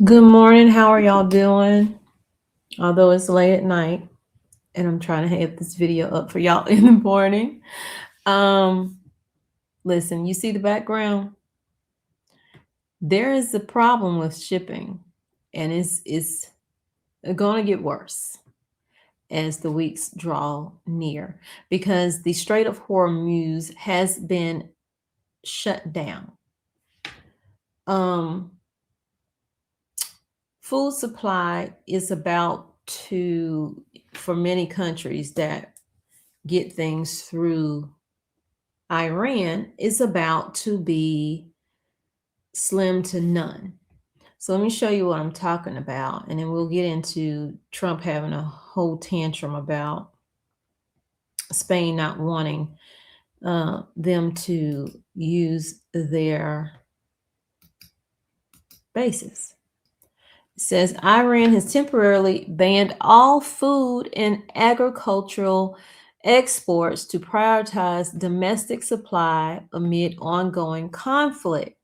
Good morning. How are y'all doing? Although it's late at night and I'm trying to have this video up for y'all in the morning. Um, Listen, you see the background? There is a problem with shipping, and it's going to get worse as the weeks draw near because the Strait of Hormuz has been shut down. Um, Food supply is about to, for many countries that get things through Iran, is about to be slim to none. So let me show you what I'm talking about, and then we'll get into Trump having a whole tantrum about Spain not wanting them to use their bases. It says Iran has temporarily banned all food and agricultural exports to prioritize domestic supply amid ongoing conflict.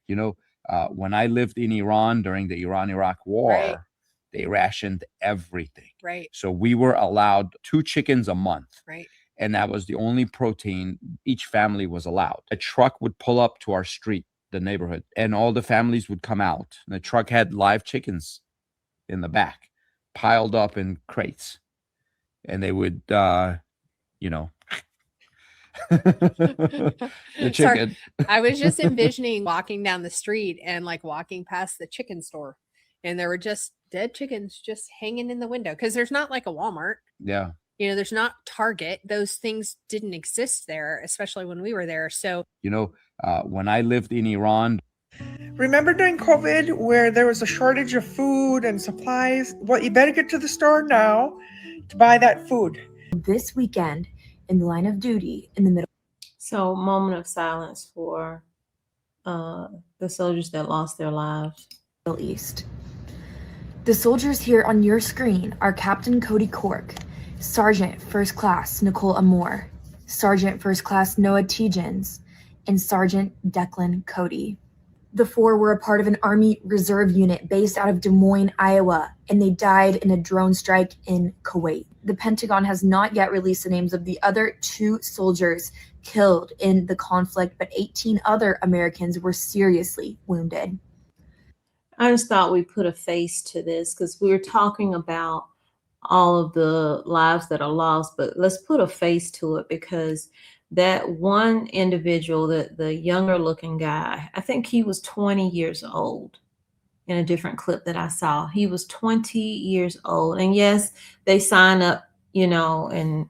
You know, when I lived in Iran during the Iran-Iraq war, Right. they rationed everything. Right. So we were allowed 2 chickens a month. Right. And that was the only protein each family was allowed. A truck would pull up to our street, the neighborhood, and all the families would come out. And the truck had live chickens in the back, piled up in crates. And they would, you know, the chicken. I was just envisioning walking down the street and like walking past the chicken store, and there were just dead chickens just hanging in the window because there's not like a Walmart. Yeah. You know, there's not Target. Those things didn't exist there, especially when we were there. So, You know, when I lived in Iran, Remember during COVID where there was a shortage of food and supplies? Well, you better get to the store now to buy that food. This weekend, in the line of duty in the Middle So, moment of silence for the soldiers that lost their lives. East. The soldiers here on your screen are Captain Cody Cork, Sergeant First Class Nicole Amore, Sergeant First Class Noah Tejans, and Sergeant Declan Cody. The four were a part of an Army Reserve unit based out of Des Moines, Iowa, and they died in a drone strike in Kuwait. The Pentagon has not yet released the names of the other 2 soldiers killed in the conflict, but 18 other Americans were seriously wounded. I just thought we'd put a face to this because we were talking about all of the lives that are lost, but let's put a face to it because that one individual, the younger looking guy, I think he was 20 years old in a different clip that I saw. He was 20 years old. And yes, they sign up, you know, and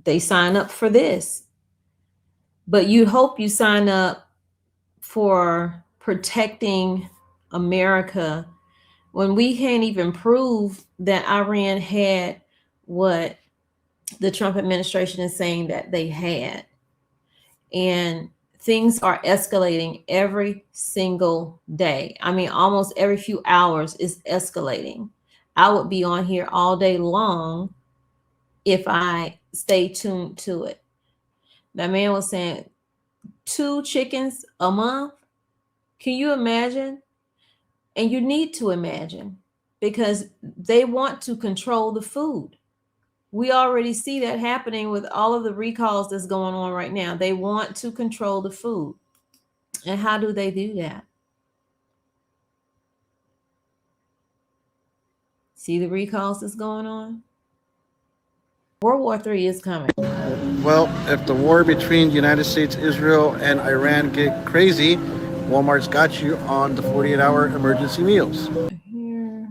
they sign up for this. But you hope you sign up for protecting America when we can't even prove that Iran had what the Trump administration is saying that they had. And things are escalating every single day. I mean, almost every few hours is escalating. I would be on here all day long if I stay tuned to it. That man was saying 2 chickens a month. Can you imagine? And you need to imagine because they want to control the food. We already see that happening with all of the recalls that's going on right now. They want to control the food. And how do they do that? See the recalls that's going on? World War III is coming. Well, if the war between the United States, Israel, and Iran get crazy, Walmart's got you on the 48-hour emergency meals. Here.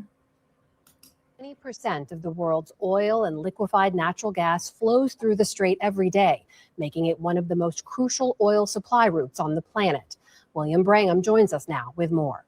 20% of the world's oil and liquefied natural gas flows through the strait every day, making it one of the most crucial oil supply routes on the planet. William Brangham joins us now with more.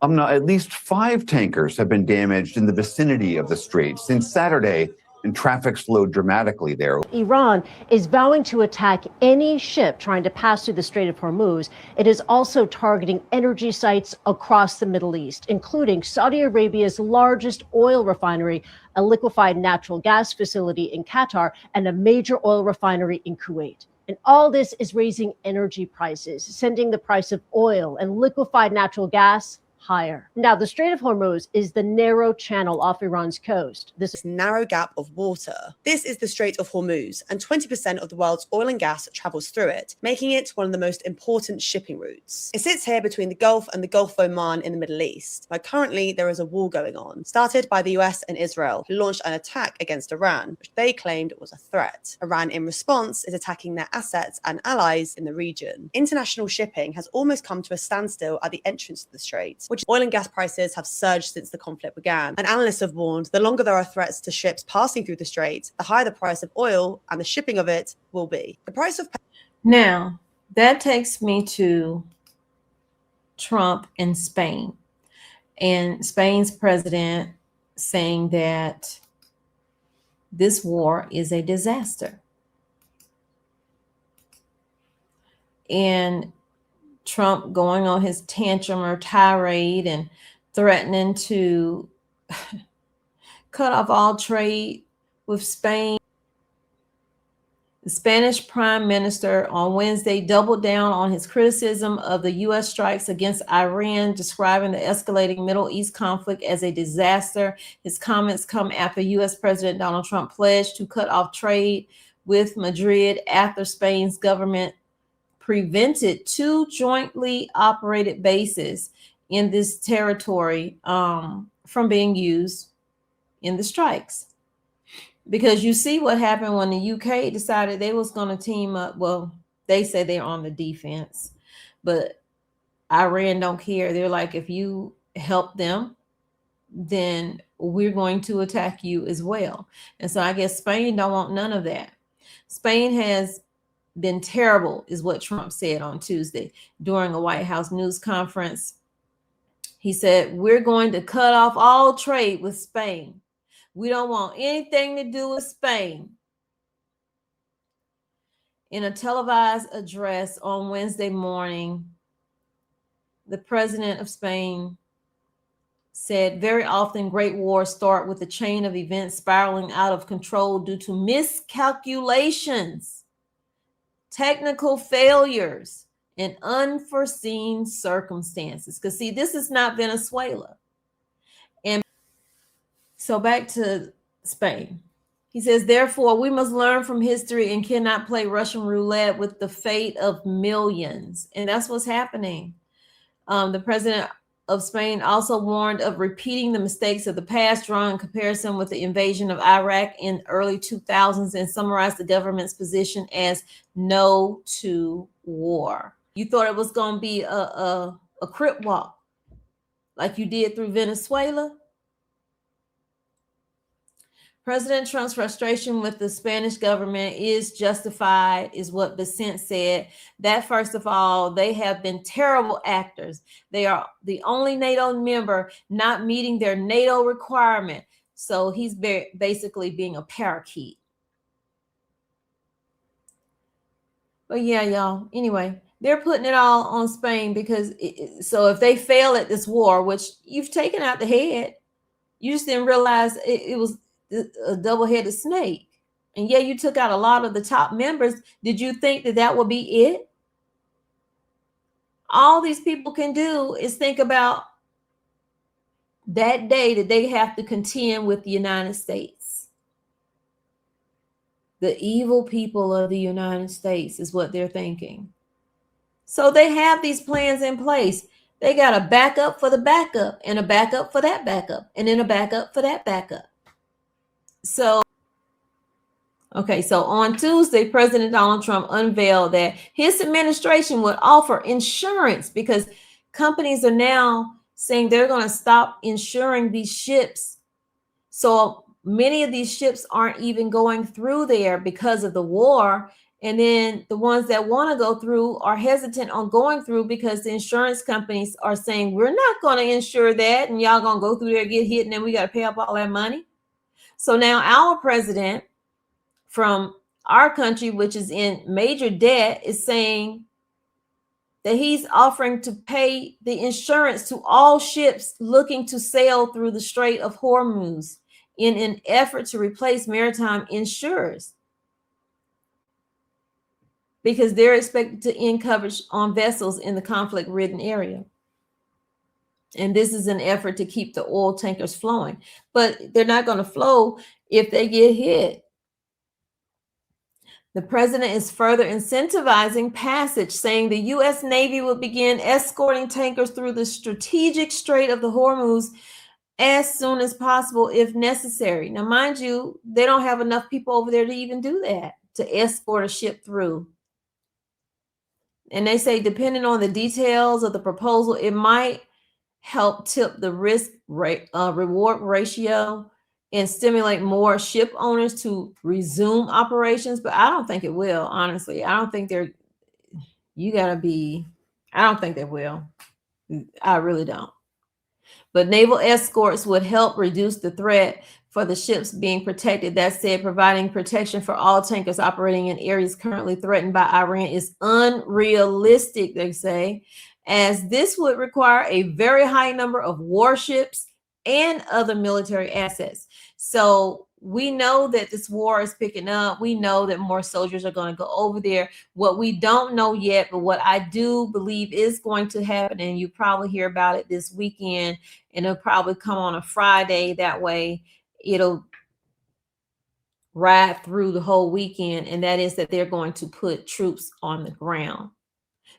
At least 5 tankers have been damaged in the vicinity of the strait since Saturday, and traffic slowed dramatically there. Iran is vowing to attack any ship trying to pass through the Strait of Hormuz. It is also targeting energy sites across the Middle East, including Saudi Arabia's largest oil refinery, a liquefied natural gas facility in Qatar, and a major oil refinery in Kuwait. And all this is raising energy prices, sending the price of oil and liquefied natural gas higher. Now, the Strait of Hormuz is the narrow channel off Iran's coast. This narrow gap of water. This is the Strait of Hormuz, and 20% of the world's oil and gas travels through it, making it one of the most important shipping routes. It sits here between the Gulf and the Gulf of Oman in the Middle East, where currently there is a war going on, started by the US and Israel, who launched an attack against Iran, which they claimed was a threat. Iran, in response, is attacking their assets and allies in the region. International shipping has almost come to a standstill at the entrance to the strait, which oil and gas prices have surged since the conflict began. And analysts have warned the longer there are threats to ships passing through the strait, the higher the price of oil and the shipping of it will be. The price of Now, that takes me to Trump and Spain, and Spain's president saying that this war is a disaster. And Trump going on his tantrum or tirade and threatening to cut off all trade with Spain. The Spanish Prime Minister on Wednesday doubled down on his criticism of the U.S. strikes against Iran, describing the escalating Middle East conflict as a disaster. His comments come after U.S. President Donald Trump pledged to cut off trade with Madrid after Spain's government prevented 2 jointly operated bases in this territory from being used in the strikes. Because you see what happened when the UK decided they was going to team up. Well, they say they're on the defense, but Iran don't care. They're like, if you help them, then we're going to attack you as well. And so I guess Spain don't want none of that. Spain has been terrible, is what Trump said on Tuesday during a White House news conference. He said, we're going to cut off all trade with Spain. We don't want anything to do with Spain. In a televised address on Wednesday morning, the president of Spain said, very often great wars start with a chain of events spiraling out of control due to miscalculations, technical failures, and unforeseen circumstances. Because see, this is not Venezuela. And so back to Spain. He says, therefore, we must learn from history and cannot play Russian roulette with the fate of millions. And that's what's happening. The president of Spain also warned of repeating the mistakes of the past, drawing a comparison with the invasion of Iraq in early 2000s, and summarized the government's position as no to war. You thought it was going to be a crip walk like you did through Venezuela? President Trump's frustration with the Spanish government is justified, is what Bessent said. That, first of all, they have been terrible actors. They are the only NATO member not meeting their NATO requirement. So he's basically being a parakeet. But yeah, y'all, anyway, they're putting it all on Spain because, so if they fail at this war, which you've taken out the head, you just didn't realize it was a double-headed snake. And yeah, you took out a lot of the top members. Did you think that that would be it? All these people can do is think about that day that they have to contend with the United States. The evil people of the United States is what they're thinking. So they have these plans in place. They got a backup for the backup, and a backup for that backup, and then a backup for that backup. So, okay, so on Tuesday, President Donald Trump unveiled that his administration would offer insurance, because companies are now saying they're going to stop insuring these ships. So many of these ships aren't even going through there because of the war. And then the ones that want to go through are hesitant on going through because the insurance companies are saying, we're not going to insure that. And y'all going to go through there, get hit, and then we got to pay up all that money. So now our president from our country, which is in major debt, is saying that he's offering to pay the insurance to all ships looking to sail through the Strait of Hormuz in an effort to replace maritime insurers. because they're expected to end coverage on vessels in the conflict-ridden area. And this is an effort to keep the oil tankers flowing. But they're not going to flow if they get hit. The president is further incentivizing passage, saying the U.S. Navy will begin escorting tankers through the strategic Strait of the Hormuz as soon as possible if necessary. Now, mind you, they don't have enough people over there to even do that, to escort a ship through. And they say, depending on the details of the proposal, it might help tip the risk reward ratio and stimulate more ship owners to resume operations. But I don't think it will, honestly. I don't think I don't think they will. I really don't. But naval escorts would help reduce the threat for the ships being protected. That said, providing protection for all tankers operating in areas currently threatened by Iran is unrealistic, they say, as this would require a very high number of warships and other military assets. So we know that this war is picking up. We know that more soldiers are going to go over there. What we don't know yet, but what I do believe is going to happen, and you probably hear about it this weekend, and it'll probably come on a Friday. That way it'll ride through the whole weekend, and that is that they're going to put troops on the ground.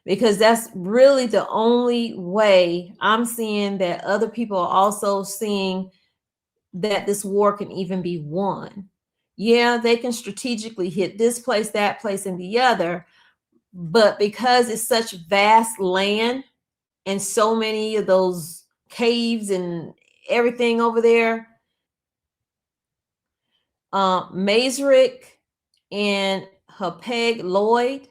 Because that's really the only way I'm seeing that other people are also seeing that this war can even be won. Yeah, they can strategically hit this place, that place, and the other. But because it's such vast land and so many of those caves and everything over there, Masaryk and Hapag-Lloyd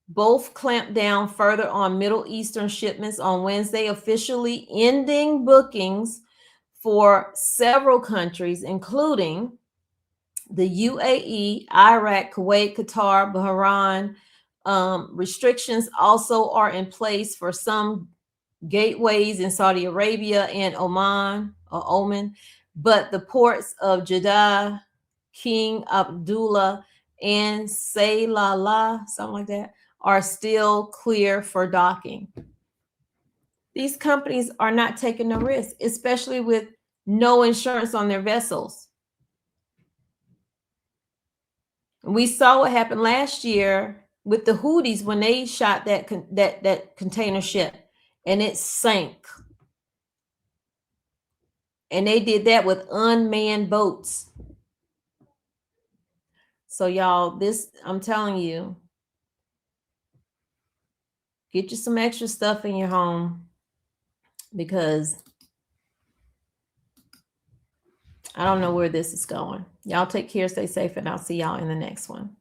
both clamped down further on Middle Eastern shipments on Wednesday, officially ending bookings for several countries, including the UAE, Iraq, Kuwait, Qatar, Bahrain. Restrictions also are in place for some gateways in Saudi Arabia and Oman, but the ports of Jeddah, King Abdullah, and Saylallah, something like that, are still clear for docking. These companies are not taking no risk, especially with no insurance on their vessels. We saw what happened last year with the Houthis when they shot that container ship and it sank. And they did that with unmanned boats. So y'all, I'm telling you, get you some extra stuff in your home, because I don't know where this is going. Y'all take care, stay safe, and I'll see y'all in the next one.